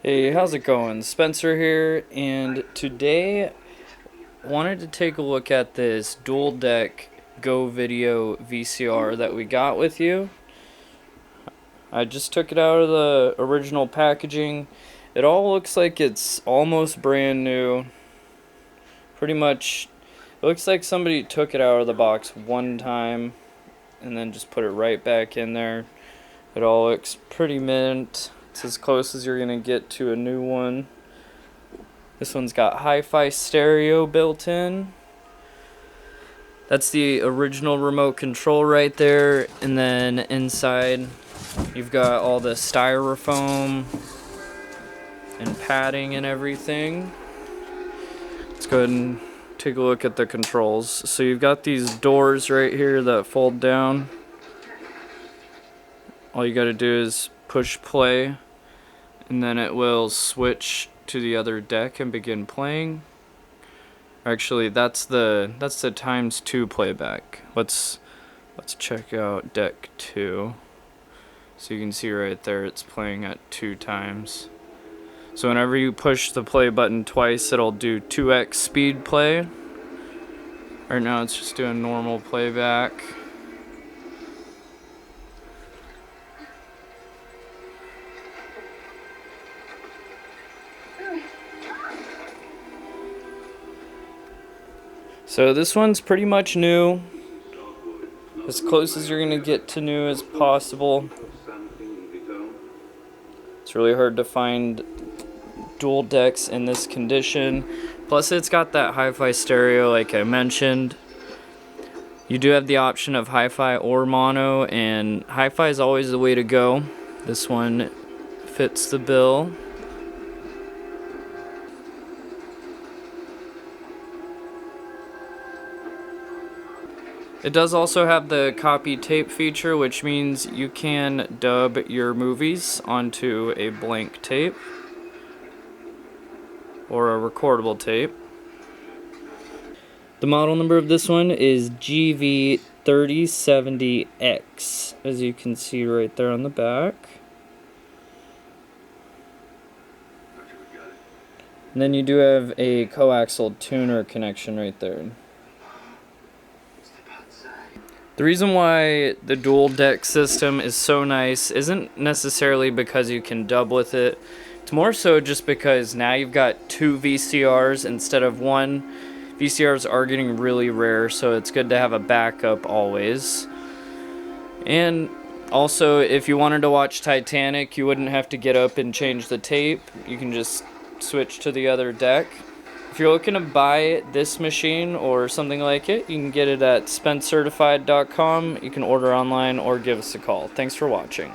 Hey, how's it going? Spencer here, and today wanted to take a look at this Dual Deck Govideo VCR that we got with you. I just took it out of the original packaging. It all looks like it's almost brand new. Pretty much, it looks like somebody took it out of the box one time and then just put it right back in there. It all looks pretty mint. It's as close as you're gonna get to a new one. This one's got hi-fi stereo built in. That's the original remote control right there. And then inside, you've got all the styrofoam and padding and everything. Let's go ahead and take a look at the controls. So you've got these doors right here that fold down. All you gotta do is push play, and then it will switch to the other deck and begin playing. Actually, that's the ×2 playback. Let's check out deck 2. So you can see right there it's playing at 2 times. So whenever you push the play button twice, it'll do 2x speed play. Right now it's just doing normal playback. So this one's pretty much new, as close as you're going to get to new as possible. It's really hard to find dual decks in this condition. Plus it's got that hi-fi stereo like I mentioned. You do have the option of hi-fi or mono, and hi-fi is always the way to go. This one fits the bill. It does also have the copy tape feature, which means you can dub your movies onto a blank tape or a recordable tape. The model number of this one is GV3070X, as you can see right there on the back. And then you do have a coaxial tuner connection right there. The reason why the dual deck system is so nice isn't necessarily because you can dub with it. It's more so just because now you've got 2 VCRs instead of 1. VCRs are getting really rare, so it's good to have a backup always. And also, if you wanted to watch Titanic, you wouldn't have to get up and change the tape. You can just switch to the other deck. If you're looking to buy this machine or something like it, you can get it at SpenCertified.com. You can order online or give us a call. Thanks for watching.